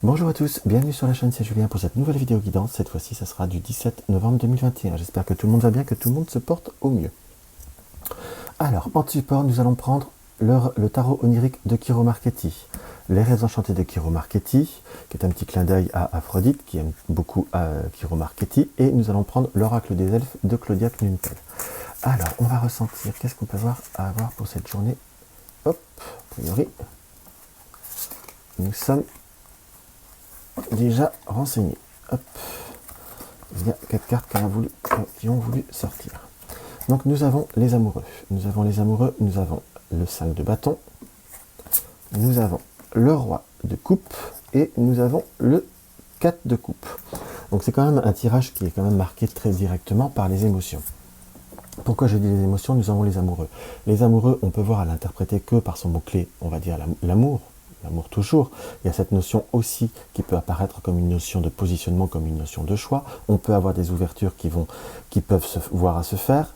Bonjour à tous, bienvenue sur la chaîne, c'est Julien pour cette nouvelle vidéo guidance. Cette fois-ci, ça sera du 17 novembre 2021. J'espère que tout le monde va bien, que tout le monde se porte au mieux. Alors, en support, nous allons prendre le tarot onirique de Kiro Marchetti, les rêves enchantés de Kiro Marchetti, qui est un petit clin d'œil à Aphrodite, qui aime beaucoup Kiro Marchetti, et nous allons prendre l'oracle des elfes de Claudia Knuntel. Alors, on va ressentir, qu'est-ce qu'on peut avoir pour cette journée. Hop, a priori, nous sommes déjà renseigné. Hop. Il y a 4 cartes qui ont voulu sortir. Donc nous avons les amoureux. Nous avons le 5 de bâton. Nous avons le roi de coupe. Et nous avons le 4 de coupe. Donc c'est quand même un tirage qui est quand même marqué très directement par les émotions. Pourquoi je dis les émotions? Nous avons les amoureux. Les amoureux, on peut voir à l'interpréter que par son mot-clé, on va dire l'amour. L'amour toujours, il y a cette notion aussi qui peut apparaître comme une notion de positionnement, comme une notion de choix. On peut avoir des ouvertures qui peuvent se voir à se faire.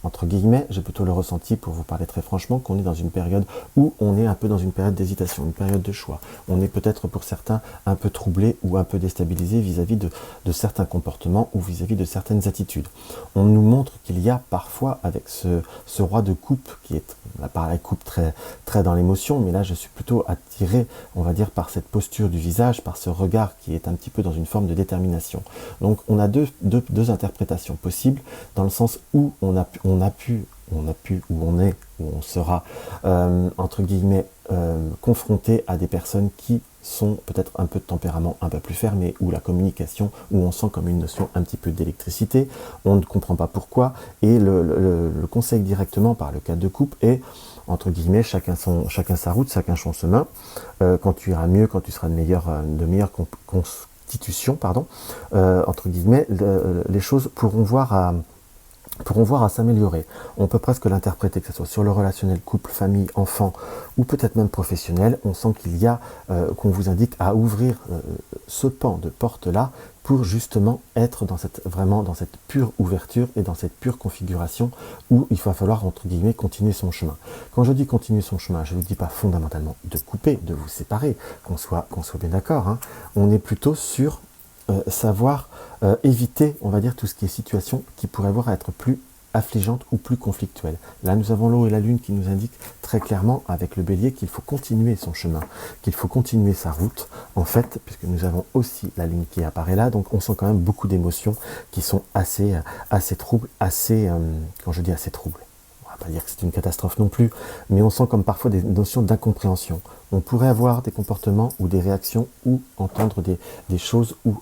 Entre guillemets, j'ai plutôt le ressenti, pour vous parler très franchement, qu'on est dans une période où on est un peu dans une période d'hésitation, une période de choix. On est peut-être pour certains un peu troublé ou un peu déstabilisé vis-à-vis de certains comportements ou vis-à-vis de certaines attitudes. On nous montre qu'il y a parfois avec ce roi de coupe, qui est l'appareil coupe très dans l'émotion, mais là je suis plutôt attiré, on va dire, par cette posture du visage, par ce regard qui est un petit peu dans une forme de détermination. Donc on a deux interprétations possibles, dans le sens où on sera, entre guillemets, confronté à des personnes qui sont peut-être un peu de tempérament un peu plus fermé, où la communication, où on sent comme une notion un petit peu d'électricité, on ne comprend pas pourquoi, et le conseil directement par le 4 de coupe est, entre guillemets, chacun sa route, chacun son chemin. Quand tu iras mieux, quand tu seras de meilleure constitution, pardon, entre guillemets, les choses pourront voir à s'améliorer. On peut presque l'interpréter, que ce soit sur le relationnel couple, famille, enfant, ou peut-être même professionnel. On sent qu'il y a, qu'on vous indique à ouvrir ce pan de porte-là pour justement être vraiment dans cette pure ouverture et dans cette pure configuration où il va falloir, entre guillemets, continuer son chemin. Quand je dis continuer son chemin, je ne vous dis pas fondamentalement de couper, de vous séparer, qu'on soit bien d'accord, hein. On est plutôt sur savoir éviter, on va dire, tout ce qui est situation qui pourrait voir à être plus affligeante ou plus conflictuelle. Là, nous avons l'eau et la lune qui nous indiquent très clairement avec le bélier qu'il faut continuer son chemin, qu'il faut continuer sa route, en fait, puisque nous avons aussi la lune qui apparaît là, donc on sent quand même beaucoup d'émotions qui sont assez troubles, quand je dis assez troubles, on va pas dire que c'est une catastrophe non plus, mais on sent comme parfois des notions d'incompréhension. On pourrait avoir des comportements ou des réactions ou entendre des choses ou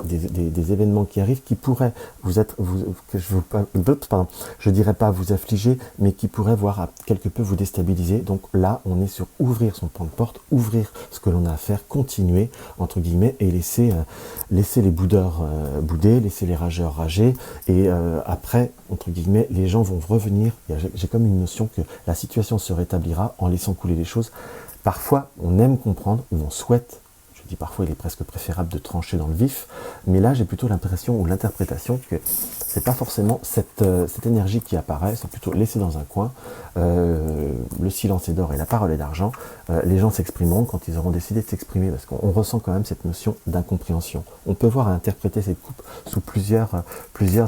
des événements qui arrivent qui pourraient je dirais pas vous affliger, mais qui pourraient voir à quelque peu vous déstabiliser. Donc là, on est sur ouvrir son pan de porte, ouvrir ce que l'on a à faire, continuer, entre guillemets, et laisser les boudeurs bouder, laisser les rageurs rager, et après, entre guillemets, les gens vont revenir. J'ai comme une notion que la situation se rétablira en laissant couler les choses. Parfois, on aime comprendre, ou on souhaite. Je dis parfois, il est presque préférable de trancher dans le vif, mais là j'ai plutôt l'impression ou l'interprétation que c'est pas forcément cette énergie qui apparaît, c'est plutôt laissé dans un coin. Le silence est d'or et la parole est d'argent. Les gens s'exprimeront quand ils auront décidé de s'exprimer, parce qu'on ressent quand même cette notion d'incompréhension. On peut voir à interpréter cette coupe sous plusieurs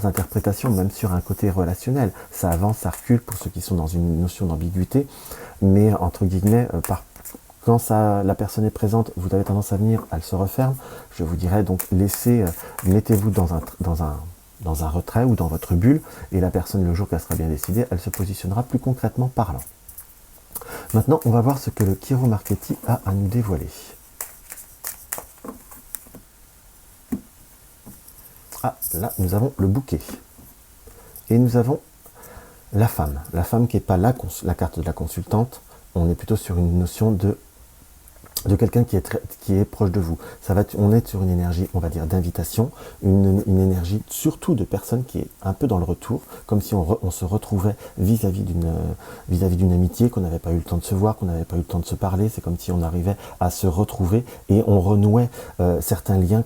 interprétations, même sur un côté relationnel. Ça avance, ça recule pour ceux qui sont dans une notion d'ambiguïté, mais entre guillemets, quand la personne est présente, vous avez tendance à venir, elle se referme. Je vous dirais donc mettez-vous dans un retrait ou dans votre bulle, et la personne, le jour qu'elle sera bien décidée, elle se positionnera plus concrètement parlant. Maintenant, on va voir ce que le Kiro Marchetti a à nous dévoiler. Ah, là, nous avons le bouquet. Et nous avons la femme. La femme qui n'est pas la carte de la consultante. On est plutôt sur une notion de quelqu'un qui est proche de vous. On est sur une énergie, on va dire, d'invitation, une énergie surtout de personne qui est un peu dans le retour, comme si on se retrouvait vis-à-vis d'une amitié, qu'on n'avait pas eu le temps de se voir, qu'on n'avait pas eu le temps de se parler. C'est comme si on arrivait à se retrouver et on renouait certains liens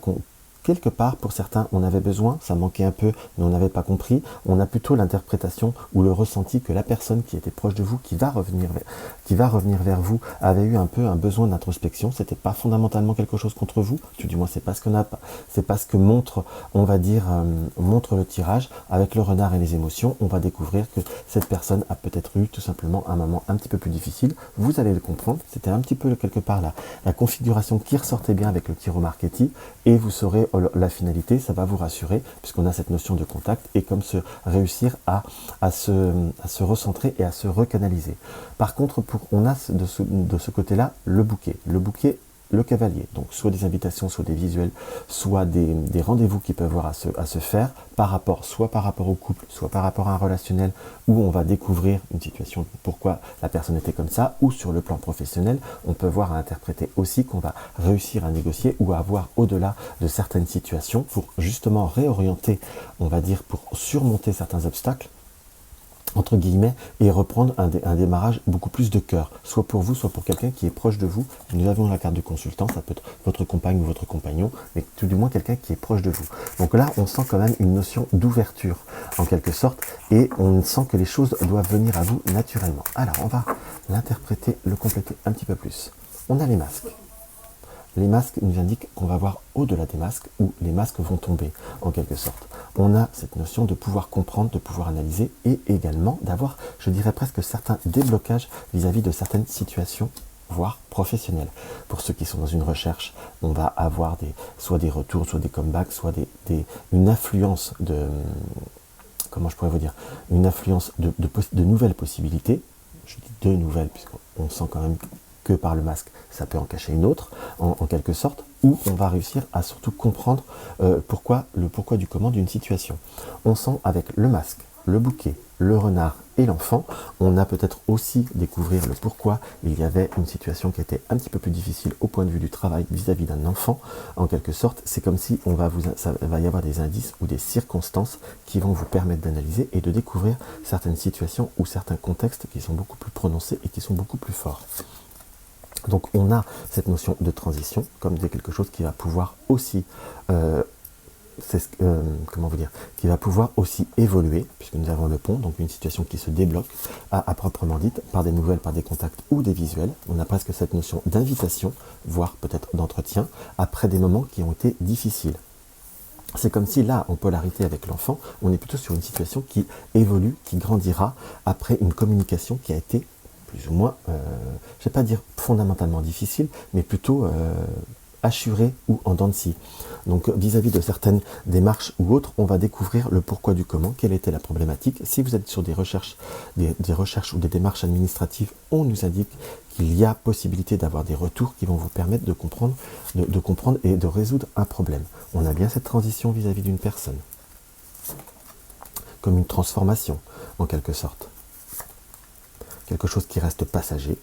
quelque part, pour certains, on avait besoin, ça manquait un peu, mais on n'avait pas compris. On a plutôt l'interprétation ou le ressenti que la personne qui était proche de vous, qui va revenir vers vous, avait eu un peu un besoin d'introspection. C'était pas fondamentalement quelque chose contre vous, du moins c'est pas ce que montre, on va dire, montre le tirage. Avec le renard et les émotions, on va découvrir que cette personne a peut-être eu tout simplement un moment un petit peu plus difficile. Vous allez le comprendre. C'était un petit peu quelque part la configuration qui ressortait bien avec le Chiron Marchetti, et vous saurez la finalité. Ça va vous rassurer puisqu'on a cette notion de contact et comme se réussir à se recentrer et à se recanaliser. Par contre, on a de ce côté-là le bouquet. Le cavalier, donc soit des invitations, soit des visuels, soit des rendez-vous qui peuvent avoir à se faire soit par rapport au couple, soit par rapport à un relationnel où on va découvrir une situation, pourquoi la personne était comme ça, ou sur le plan professionnel, on peut voir à interpréter aussi qu'on va réussir à négocier ou à avoir au-delà de certaines situations pour justement réorienter, on va dire, pour surmonter certains obstacles, entre guillemets, et reprendre un démarrage beaucoup plus de cœur, soit pour vous, soit pour quelqu'un qui est proche de vous. Nous avons la carte du consultant, ça peut être votre compagne ou votre compagnon, mais tout du moins quelqu'un qui est proche de vous. Donc là, on sent quand même une notion d'ouverture, en quelque sorte, et on sent que les choses doivent venir à vous naturellement. Alors, on va l'interpréter, le compléter un petit peu plus. On a les masques. Les masques nous indiquent qu'on va voir au-delà des masques, où les masques vont tomber, en quelque sorte. On a cette notion de pouvoir comprendre, de pouvoir analyser, et également d'avoir, je dirais presque, certains déblocages vis-à-vis de certaines situations, voire professionnelles. Pour ceux qui sont dans une recherche, on va avoir soit des retours, soit des comebacks, soit une influence comment je pourrais vous dire, une influence de nouvelles possibilités. Je dis de nouvelles, puisqu'on sent quand même que par le masque, ça peut en cacher une autre, en quelque sorte, où on va réussir à surtout comprendre le pourquoi du comment d'une situation. On sent avec le masque, le bouquet, le renard et l'enfant, on a peut-être aussi découvrir le pourquoi il y avait une situation qui était un petit peu plus difficile au point de vue du travail vis-à-vis d'un enfant. En quelque sorte, c'est comme si ça va y avoir des indices ou des circonstances qui vont vous permettre d'analyser et de découvrir certaines situations ou certains contextes qui sont beaucoup plus prononcés et qui sont beaucoup plus forts. Donc on a cette notion de transition comme de quelque chose qui va pouvoir aussi, qui va pouvoir aussi évoluer, puisque nous avons le pont, donc une situation qui se débloque à proprement dite, par des nouvelles, par des contacts ou des visuels. On a presque cette notion d'invitation, voire peut-être d'entretien, après des moments qui ont été difficiles. C'est comme si là, en polarité avec l'enfant, on est plutôt sur une situation qui évolue, qui grandira après une communication qui a été plus ou moins, je ne vais pas dire fondamentalement difficile, mais plutôt assuré ou en dents de scie. Donc vis-à-vis de certaines démarches ou autres, on va découvrir le pourquoi du comment, quelle était la problématique. Si vous êtes sur des recherches ou des démarches administratives, on nous indique qu'il y a possibilité d'avoir des retours qui vont vous permettre de comprendre et de résoudre un problème. On a bien cette transition vis-à-vis d'une personne, comme une transformation en quelque sorte. Quelque chose qui reste passager.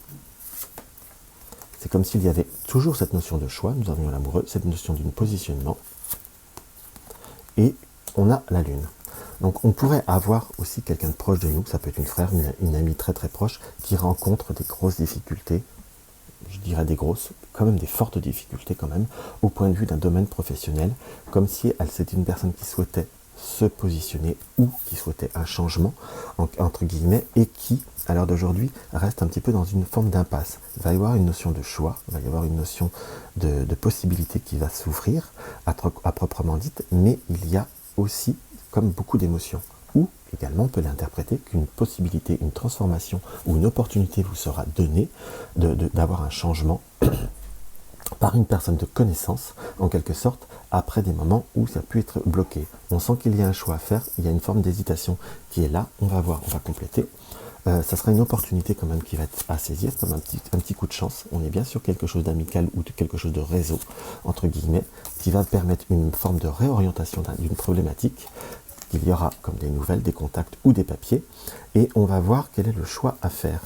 C'est comme s'il y avait toujours cette notion de choix, nous avions l'amoureux, cette notion d'un positionnement, et on a la lune. Donc on pourrait avoir aussi quelqu'un de proche de nous, ça peut être une frère, une amie très très proche, qui rencontre des grosses difficultés, je dirais quand même des fortes difficultés quand même, au point de vue d'un domaine professionnel, comme si c'était une personne qui souhaitait se positionner ou qui souhaitait un changement, entre guillemets, et qui, à l'heure d'aujourd'hui, reste un petit peu dans une forme d'impasse. Il va y avoir une notion de choix, il va y avoir une notion de possibilité qui va s'ouvrir, à proprement dite, mais il y a aussi, comme beaucoup d'émotions, ou également on peut l'interpréter qu'une possibilité, une transformation ou une opportunité vous sera donnée d'avoir un changement par une personne de connaissance, en quelque sorte, après des moments où ça a pu être bloqué. On sent qu'il y a un choix à faire, il y a une forme d'hésitation qui est là, on va voir, on va compléter. Ça sera une opportunité quand même qui va être à saisir, comme un petit coup de chance. On est bien sur quelque chose d'amical ou de quelque chose de réseau, entre guillemets, qui va permettre une forme de réorientation d'une problématique. Il y aura comme des nouvelles, des contacts ou des papiers, et on va voir quel est le choix à faire.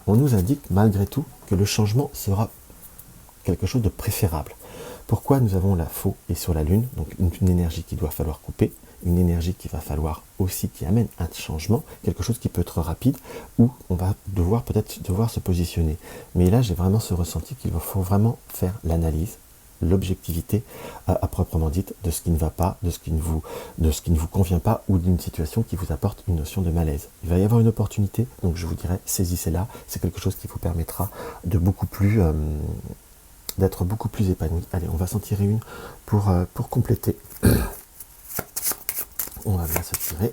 On nous indique malgré tout que le changement sera quelque chose de préférable. Pourquoi nous avons la faux et sur la lune, donc une énergie qu'il doit falloir couper, une énergie qu'il va falloir aussi qui amène un changement, quelque chose qui peut être rapide, où on va peut-être devoir se positionner. Mais là, j'ai vraiment ce ressenti qu'il faut vraiment faire l'analyse, l'objectivité à proprement dite de ce qui ne va pas, de ce qui ne vous convient pas ou d'une situation qui vous apporte une notion de malaise. Il va y avoir une opportunité, donc je vous dirais, saisissez-la, c'est quelque chose qui vous permettra de d'être beaucoup plus épanoui. Allez, on va s'en tirer une pour compléter. On va bien se tirer.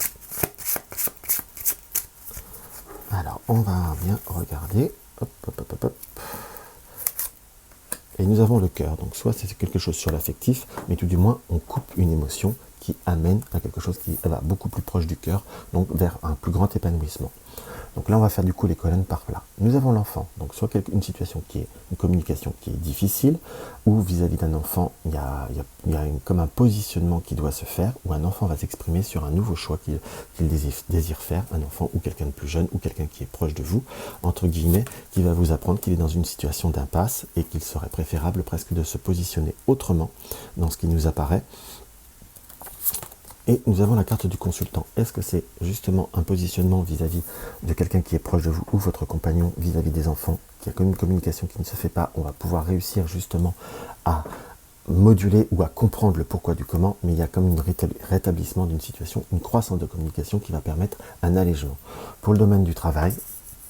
Alors, on va bien regarder. Hop, hop, hop, hop, hop. Et nous avons le cœur. Donc, soit c'est quelque chose sur l'affectif, mais tout du moins, on coupe une émotion qui amène à quelque chose qui va beaucoup plus proche du cœur, donc vers un plus grand épanouissement. Donc là, on va faire du coup les colonnes par là. Nous avons l'enfant, donc soit une situation qui est une communication qui est difficile, ou vis-à-vis d'un enfant, il y a comme un positionnement qui doit se faire, où un enfant va s'exprimer sur un nouveau choix qu'il désire faire, un enfant ou quelqu'un de plus jeune, ou quelqu'un qui est proche de vous, entre guillemets, qui va vous apprendre qu'il est dans une situation d'impasse, et qu'il serait préférable presque de se positionner autrement dans ce qui nous apparaît. Et nous avons la carte du consultant. Est-ce que c'est justement un positionnement vis-à-vis de quelqu'un qui est proche de vous ou votre compagnon vis-à-vis des enfants, qui a comme une communication qui ne se fait pas, on va pouvoir réussir justement à moduler ou à comprendre le pourquoi du comment, mais il y a comme un rétablissement d'une situation, une croissance de communication qui va permettre un allègement. Pour le domaine du travail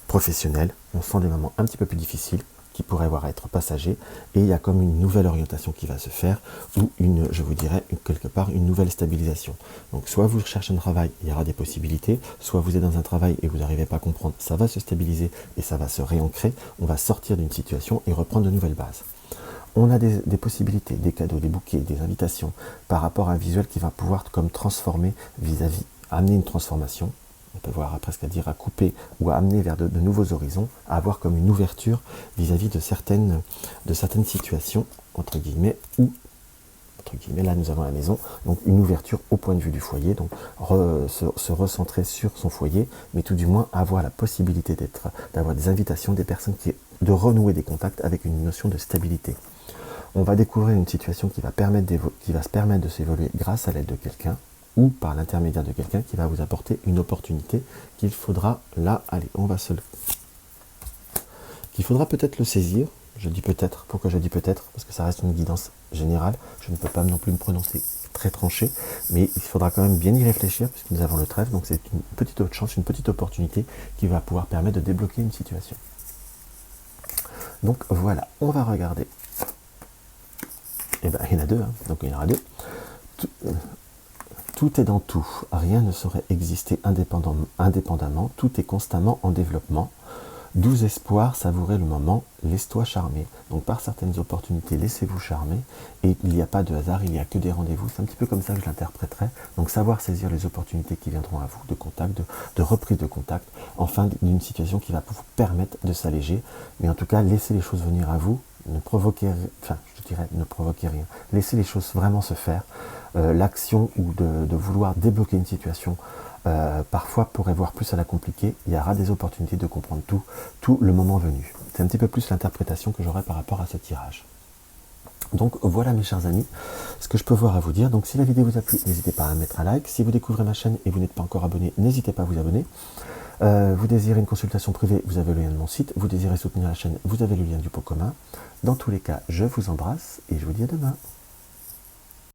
professionnel, on sent des moments un petit peu plus difficiles, qui pourrait voir être passager, et il y a comme une nouvelle orientation qui va se faire, ou je vous dirais, quelque part, une nouvelle stabilisation. Donc soit vous cherchez un travail, il y aura des possibilités, soit vous êtes dans un travail et vous n'arrivez pas à comprendre, ça va se stabiliser et ça va se réancrer, on va sortir d'une situation et reprendre de nouvelles bases. On a des possibilités, des cadeaux, des bouquets, des invitations, par rapport à un visuel qui va pouvoir comme transformer vis-à-vis, amener une transformation, on peut voir presque à dire à couper ou à amener vers de nouveaux horizons, à avoir comme une ouverture vis-à-vis de certaines situations, entre guillemets, ou, entre guillemets, là nous avons la maison, donc une ouverture au point de vue du foyer, donc se recentrer sur son foyer, mais tout du moins avoir la possibilité d'avoir des invitations, des personnes de renouer des contacts avec une notion de stabilité. On va découvrir une situation qui va se permettre de s'évoluer grâce à l'aide de quelqu'un, ou par l'intermédiaire de quelqu'un qui va vous apporter une opportunité qu'il faudra, là, allez, qu'il faudra peut-être le saisir. Je dis peut-être, pourquoi je dis peut-être? Parce que ça reste une guidance générale, je ne peux pas non plus me prononcer très tranché, mais il faudra quand même bien y réfléchir, puisque nous avons le trèfle, donc c'est une petite autre chance, une petite opportunité qui va pouvoir permettre de débloquer une situation. Donc voilà, on va regarder. Et bien, il y en a deux, hein, donc il y en aura deux. Tout est dans tout, rien ne saurait exister indépendamment, tout est constamment en développement. Doux espoir, savourez le moment, laisse-toi charmer. Donc par certaines opportunités, laissez-vous charmer, et il n'y a pas de hasard, il n'y a que des rendez-vous, c'est un petit peu comme ça que je l'interpréterai. Donc savoir saisir les opportunités qui viendront à vous, de contact, de reprise de contact, enfin d'une situation qui va vous permettre de s'alléger, mais en tout cas, laissez les choses venir à vous, ne provoquez rien, laissez les choses vraiment se faire. L'action ou de vouloir débloquer une situation parfois pourrait voir plus à la compliquer, il y aura des opportunités de comprendre tout le moment venu. C'est un petit peu plus l'interprétation que j'aurai par rapport à ce tirage. Donc voilà mes chers amis, ce que je peux voir à vous dire. Donc si la vidéo vous a plu, n'hésitez pas à mettre un like. Si vous découvrez ma chaîne et vous n'êtes pas encore abonné, n'hésitez pas à vous abonner. Vous désirez une consultation privée, vous avez le lien de mon site. Vous désirez soutenir la chaîne, vous avez le lien du pot commun. Dans tous les cas, je vous embrasse et je vous dis à demain.